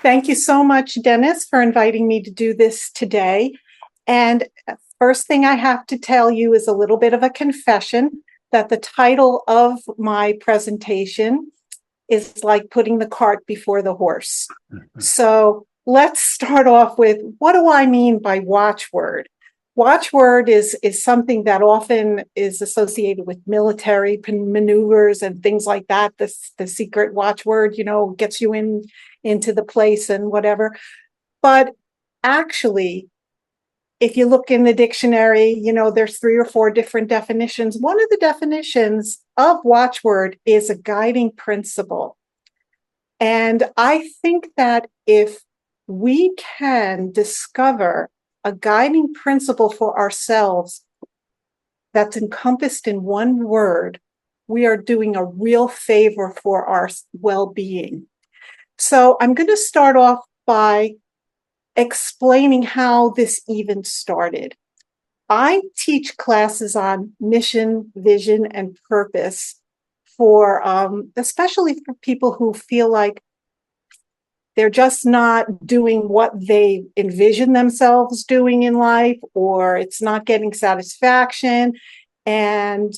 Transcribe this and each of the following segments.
Thank you so much, Dennis, for inviting me to do this today. And first thing I have to tell you is a little bit of a confession that the title of my presentation is like putting the cart before the horse. So let's start off with, what do I mean by watchword? Watchword is something that often is associated with military maneuvers and things like that. The secret watchword, gets you into the place and whatever. But actually, if you look in the dictionary, there's 3 or 4 different definitions. One of the definitions of watchword is a guiding principle. And I think that if we can discover a guiding principle for ourselves that's encompassed in one word, we are doing a real favor for our well-being. So I'm going to start off by explaining how this even started. I teach classes on mission, vision, and purpose for especially for people who feel like they're just not doing what they envision themselves doing in life, or it's not getting satisfaction. And,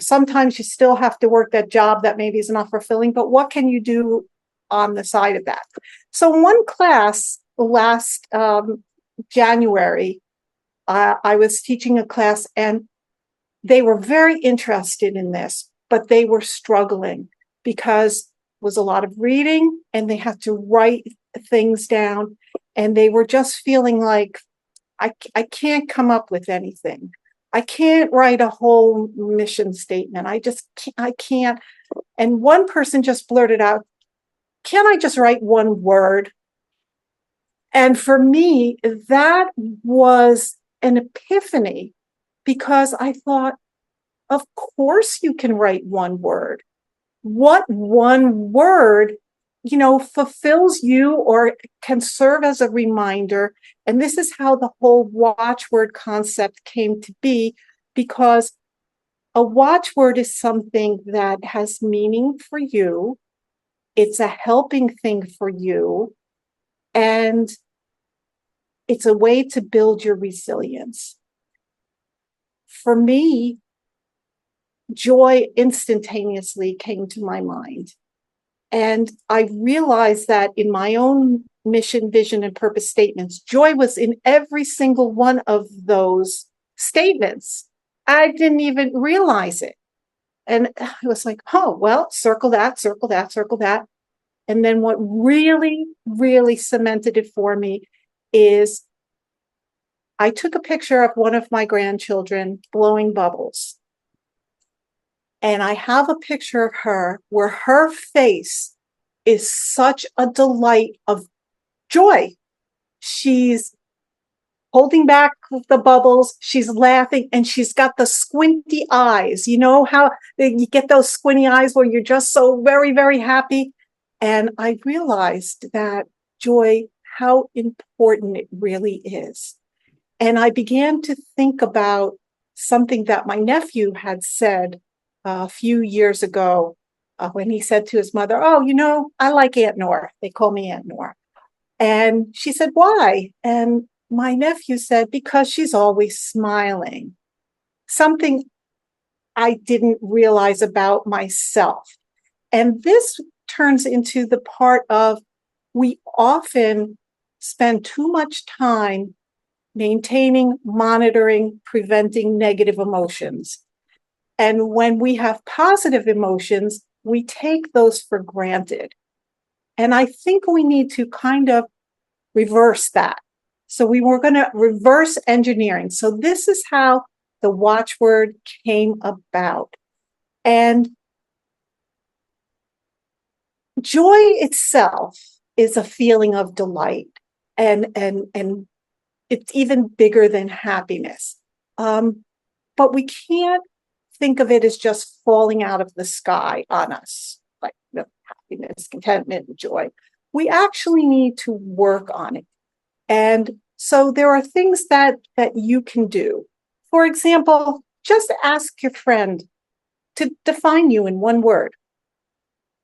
sometimes you still have to work that job that maybe is not fulfilling, but what can you do on the side of that? So in one class last January, I was teaching a class and they were very interested in this, but they were struggling because was a lot of reading and they had to write things down, and they were just feeling like I can't come up with anything. I can't write a whole mission statement. I can't. And one person just blurted out, "Can't I just write one word?" And for me, that was an epiphany, because I thought, of course you can write one word. What one word, fulfills you or can serve as a reminder. And this is how the whole watchword concept came to be, because a watchword is something that has meaning for you. It's a helping thing for you. And it's a way to build your resilience. For me, joy instantaneously came to my mind. And I realized that in my own mission, vision, and purpose statements, joy was in every single one of those statements. I didn't even realize it. And I was like, oh, well, circle that, circle that, circle that. And then what really, really cemented it for me is I took a picture of one of my grandchildren blowing bubbles. And I have a picture of her where her face is such a delight of joy. She's holding back the bubbles, she's laughing, and she's got the squinty eyes. You know how you get those squinty eyes where you're just so very, very happy? And I realized that joy, how important it really is. And I began to think about something that my nephew had said a few years ago, when he said to his mother, "Oh, I like Aunt Nora." They call me Aunt Nora. And she said, "Why?" And my nephew said, "Because she's always smiling." Something I didn't realize about myself. And this turns into the part of, we often spend too much time maintaining, monitoring, preventing negative emotions. And when we have positive emotions, we take those for granted. And I think we need to kind of reverse that. So we were going to reverse engineering. So this is how the watchword came about. And joy itself is a feeling of delight. And it's even bigger than happiness. But we can't think of it as just falling out of the sky on us, like happiness, contentment, and joy. We actually need to work on it. And so there are things that you can do. For example, just ask your friend to define you in one word.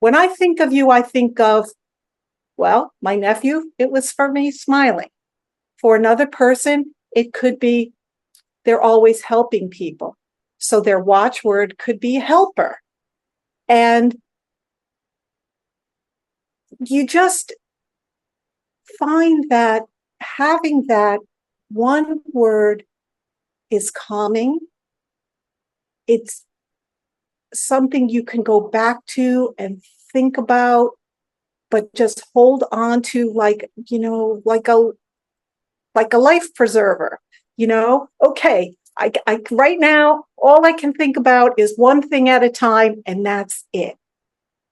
When I think of you, I think of Well, my nephew, it was for me smiling. For another person, it could be they're always helping people. So their watchword could be helper. And you just find that having that one word is calming. It's something you can go back to and think about, but just hold on to like a life preserver, okay, I right now, all I can think about is one thing at a time, and that's it.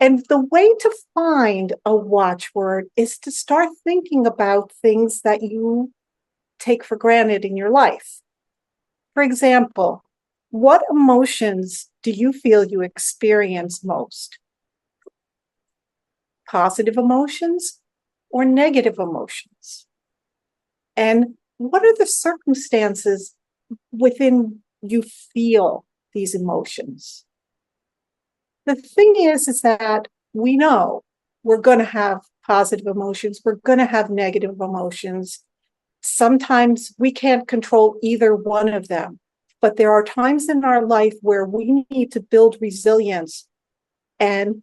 And the way to find a watchword is to start thinking about things that you take for granted in your life. For example, what emotions do you feel you experience most? Positive emotions or negative emotions? And what are the circumstances within you feel these emotions? The thing is that we know we're going to have positive emotions, we're going to have negative emotions. Sometimes we can't control either one of them, but there are times in our life where we need to build resilience and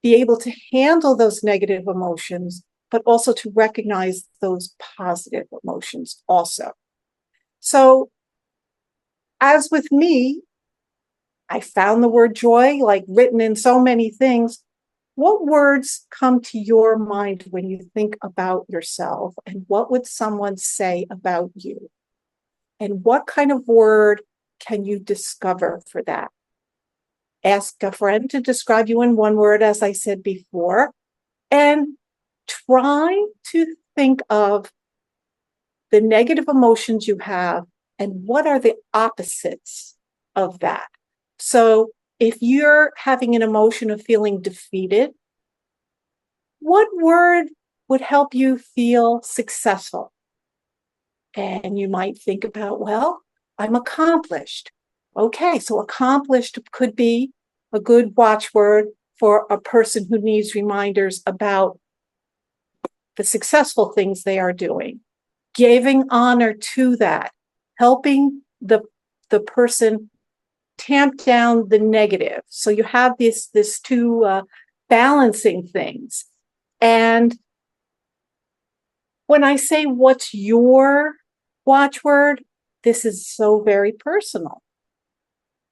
be able to handle those negative emotions, but also to recognize those positive emotions also. So, as with me, I found the word joy, like written in so many things. What words come to your mind when you think about yourself? And what would someone say about you? And what kind of word can you discover for that? Ask a friend to describe you in one word, as I said before, and try to think of the negative emotions you have and what are the opposites of that. So if you're having an emotion of feeling defeated, what word would help you feel successful? And you might think about, well, I'm accomplished. Okay, so accomplished could be a good watchword for a person who needs reminders about the successful things they are doing, giving honor to that, helping the person tamp down the negative. So you have this two balancing things. And when I say what's your watchword, this is so very personal.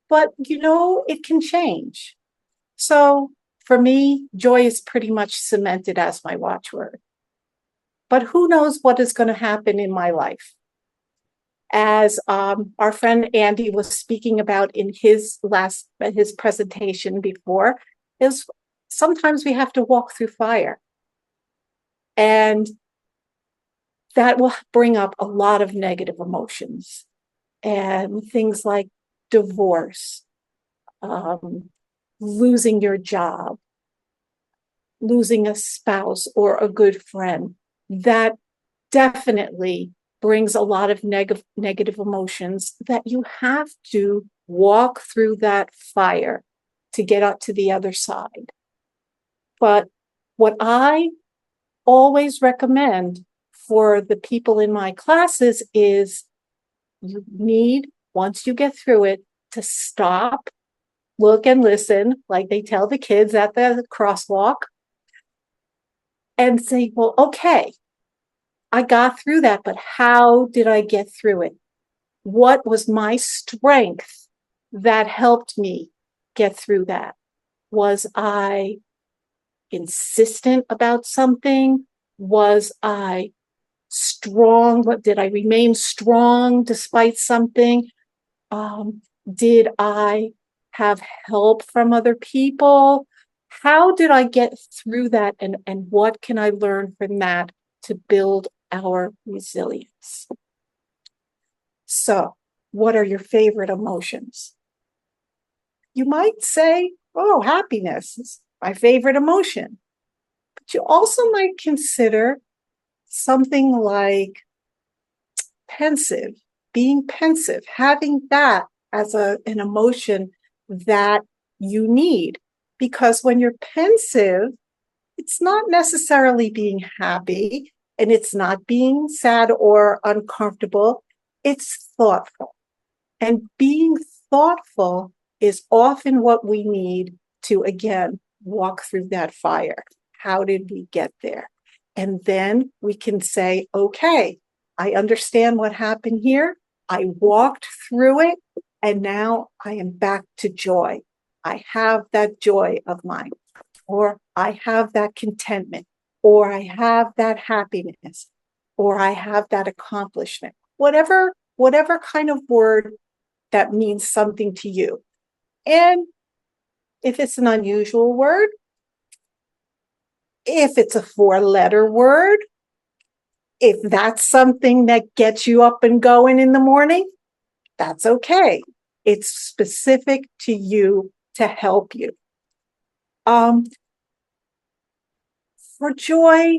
But it can change. So for me, joy is pretty much cemented as my watchword. But who knows what is going to happen in my life? As our friend Andy was speaking about in his presentation before, is sometimes we have to walk through fire. And that will bring up a lot of negative emotions and things like divorce, losing your job, losing a spouse or a good friend. That definitely brings a lot of negative emotions that you have to walk through that fire to get up to the other side. But what I always recommend for the people in my classes is you need, once you get through it, to stop, look and listen, like they tell the kids at the crosswalk, and say, well, okay, I got through that, but how did I get through it? What was my strength that helped me get through that? Was I insistent about something? Was I strong? What did I remain strong despite something? Did I have help from other people? How did I get through that? And what can I learn from that to build our resilience? So, what are your favorite emotions? You might say, oh, happiness is my favorite emotion. But you also might consider something like being pensive, having that as an emotion that you need. Because when you're pensive, it's not necessarily being happy, and it's not being sad or uncomfortable. It's thoughtful. And being thoughtful is often what we need to, again, walk through that fire. How did we get there? And then we can say, okay, I understand what happened here. I walked through it, and now I am back to joy. I have that joy of mine, or I have that contentment, or I have that happiness, or I have that accomplishment. Whatever kind of word that means something to you. And if it's an unusual word, if it's a 4-letter word, if that's something that gets you up and going in the morning, that's okay. It's specific to you to help you. For joy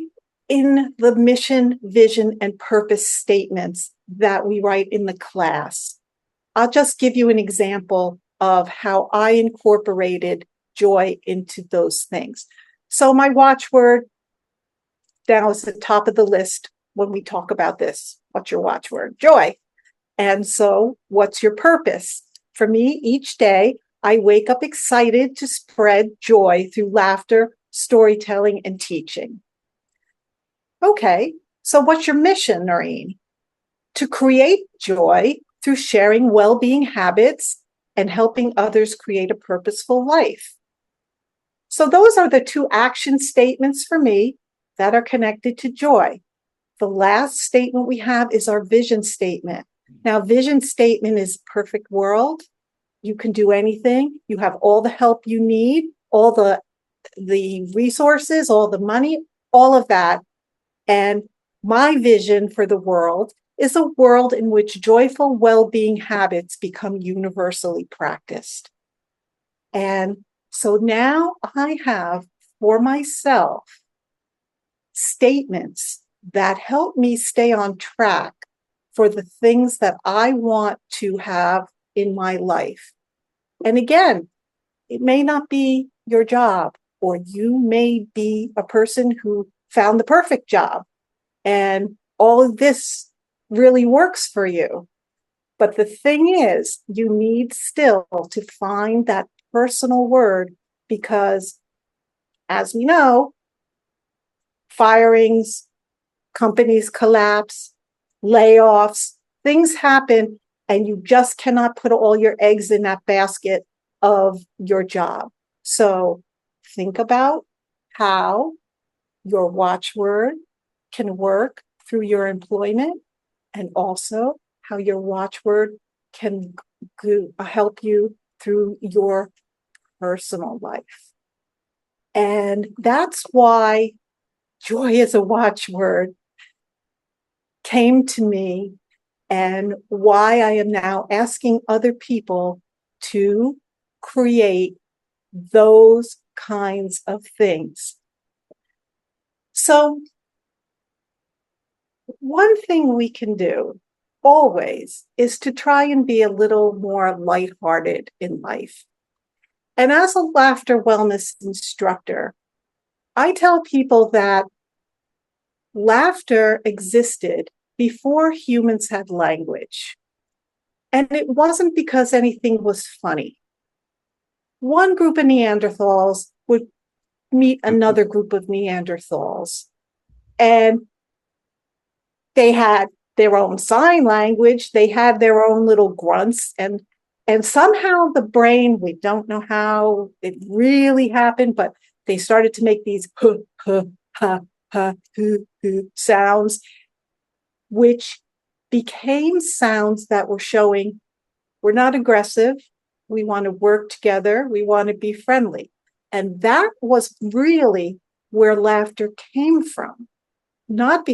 in the mission, vision, and purpose statements that we write in the class, I'll just give you an example of how I incorporated joy into those things. So my watchword now is at the top of the list when we talk about this. What's your watchword? Joy. And so what's your purpose? For me, each day, I wake up excited to spread joy through laughter, storytelling, and teaching. Okay, so what's your mission, Noreen? To create joy through sharing well-being habits and helping others create a purposeful life. So those are the 2 action statements for me that are connected to joy. The last statement we have is our vision statement. Now, vision statement is perfect world. You can do anything. You have all the help you need, all the resources, all the money, all of that. And my vision for the world is a world in which joyful well-being habits become universally practiced. And so now I have for myself statements that help me stay on track for the things that I want to have in my life. And again, it may not be your job, or you may be a person who found the perfect job, and all of this really works for you. But the thing is, you need still to find that personal word, because as we know, firings, companies collapse, layoffs, things happen, and you just cannot put all your eggs in that basket of your job. So think about how your watchword can work through your employment, and also how your watchword can help you through your personal life. And that's why joy as a watchword came to me, and why I am now asking other people to create those kinds of things. So one thing we can do always is to try and be a little more lighthearted in life. And as a laughter wellness instructor, I tell people that laughter existed before humans had language. And it wasn't because anything was funny. One group of Neanderthals would meet another group of Neanderthals, and they had their own sign language, they had their own little grunts, and somehow the brain, we don't know how it really happened, but they started to make these huh, huh, ha, ha, hoo, hoo sounds, which became sounds that were showing we're not aggressive, we want to work together, we want to be friendly. And that was really where laughter came from. Not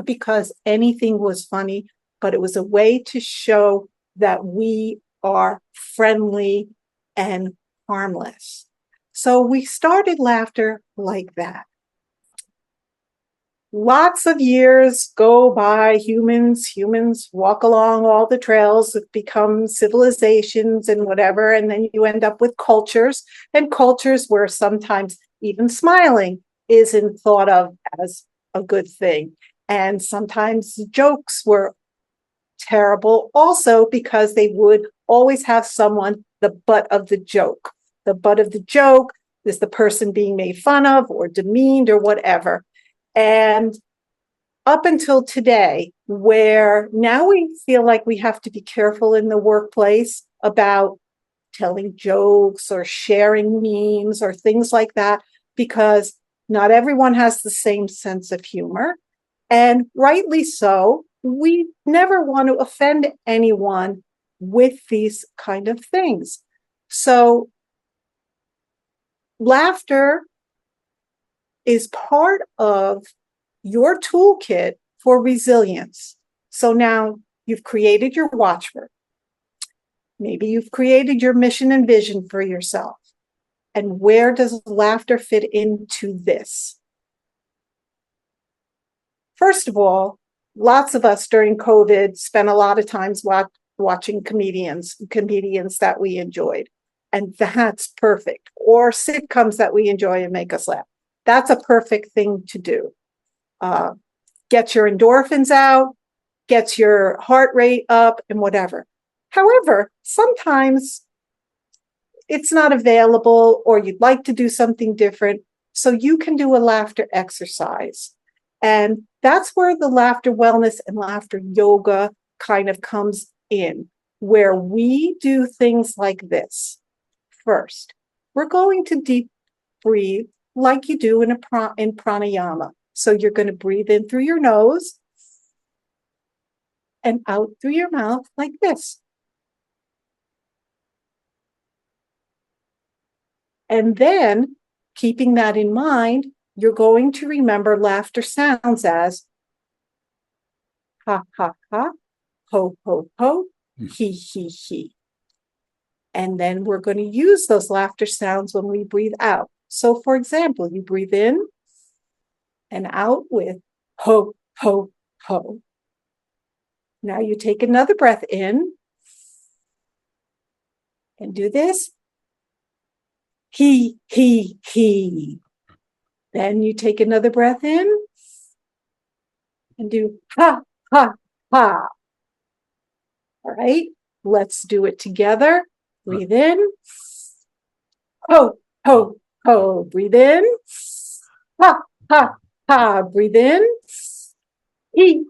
because anything was funny, but it was a way to show that we are friendly and harmless. So we started laughter like that. Lots of years go by, humans walk along all the trails that become civilizations and whatever, and then you end up with cultures, and cultures where sometimes even smiling isn't thought of as a good thing. And sometimes jokes were terrible also because they would always have someone the butt of the joke. The butt of the joke is the person being made fun of or demeaned or whatever. And up until today, where now we feel like we have to be careful in the workplace about telling jokes or sharing memes or things like that, because not everyone has the same sense of humor. And rightly so, we never want to offend anyone with these kind of things. So laughter is part of your toolkit for resilience. So now you've created your watchword. Maybe you've created your mission and vision for yourself. And where does laughter fit into this? First of all, lots of us during COVID spent a lot of times watching comedians that we enjoyed. And that's perfect. Or sitcoms that we enjoy and make us laugh. That's a perfect thing to do. Gets your endorphins out, gets your heart rate up, and whatever. However, sometimes it's not available or you'd like to do something different. So you can do a laughter exercise. And that's where the laughter wellness and laughter yoga kind of comes in, where we do things like this. First, we're going to deep breathe like you do in pranayama. So you're going to breathe in through your nose and out through your mouth like this. And then, keeping that in mind, you're going to remember laughter sounds as ha, ha, ha, ho, ho, ho, he, he. And then we're going to use those laughter sounds when we breathe out. So, for example, you breathe in and out with ho, ho, ho. Now you take another breath in and do this. He. Then you take another breath in and do ha, ha, ha. All right, let's do it together. Breathe in. Ho, ho, ho. Breathe in. Ha, ha, ha. Breathe in. He.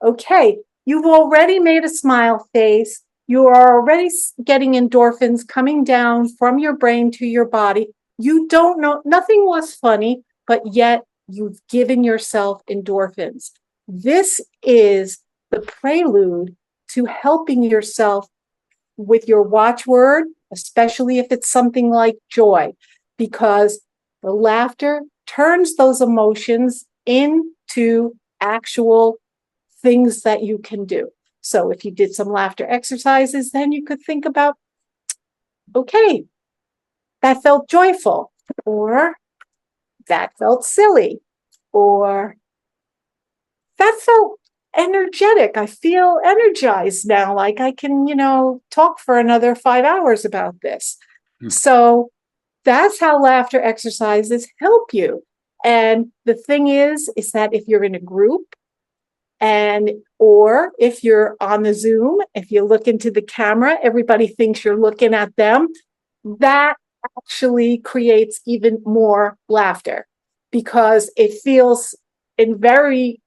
Okay, you've already made a smile face. You are already getting endorphins coming down from your brain to your body. You don't know, nothing was funny, but yet you've given yourself endorphins. This is the prelude to helping yourself with your watchword, especially if it's something like joy, because the laughter turns those emotions into actual things that you can do. So if you did some laughter exercises, then you could think about, okay, that felt joyful, or that felt silly, or that felt energetic. I feel energized now, like I can, talk for another 5 hours about this. So that's how laughter exercises help you. And the thing is that if you're in a group, or if you're on the Zoom, if you look into the camera, everybody thinks you're looking at them. That actually creates even more laughter, because it feels, and very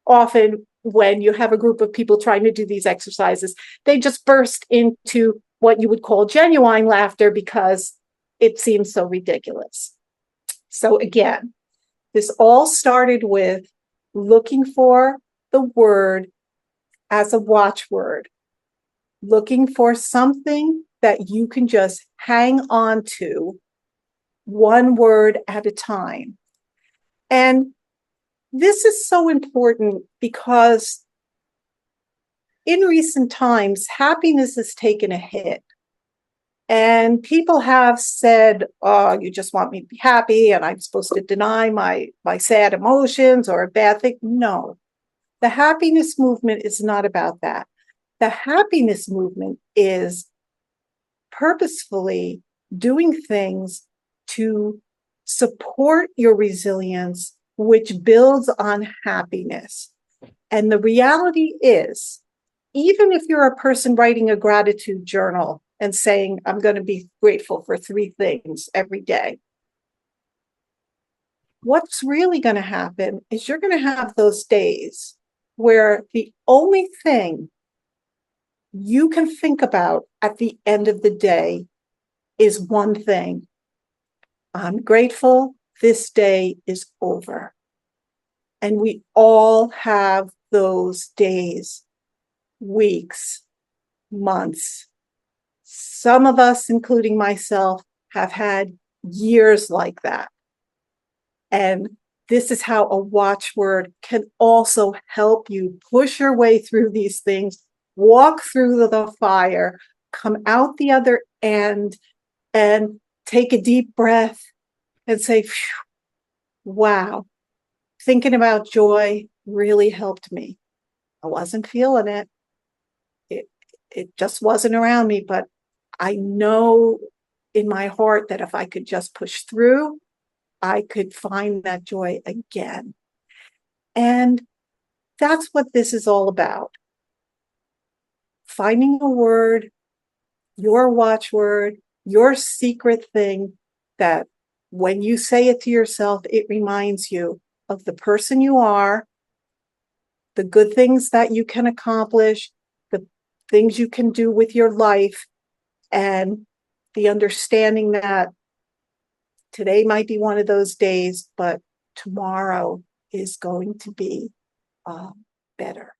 often when you have a group of people trying to do these exercises, they just burst into what you would call genuine laughter because it seems so ridiculous. So again, this all started with looking for the word as a watchword, looking for something that you can just hang on to, one word at a time. And this is so important because in recent times, happiness has taken a hit. And people have said, oh, you just want me to be happy and I'm supposed to deny my sad emotions or a bad thing. No. The happiness movement is not about that. The happiness movement is purposefully doing things to support your resilience, which builds on happiness. And the reality is, even if you're a person writing a gratitude journal and saying, I'm going to be grateful for 3 things every day, what's really going to happen is you're going to have those days where the only thing you can think about at the end of the day is one thing. I'm grateful this day is over. And we all have those days, weeks, months. Some of us, including myself, have had years like that. And this is how a watchword can also help you push your way through these things, walk through the fire, come out the other end, and take a deep breath and say, wow, thinking about joy really helped me. I wasn't feeling it. It just wasn't around me, but I know in my heart that if I could just push through, I could find that joy again. And that's what this is all about. Finding a word, your watchword, your secret thing that when you say it to yourself, it reminds you of the person you are, the good things that you can accomplish, the things you can do with your life, and the understanding that today might be one of those days, but tomorrow is going to be better.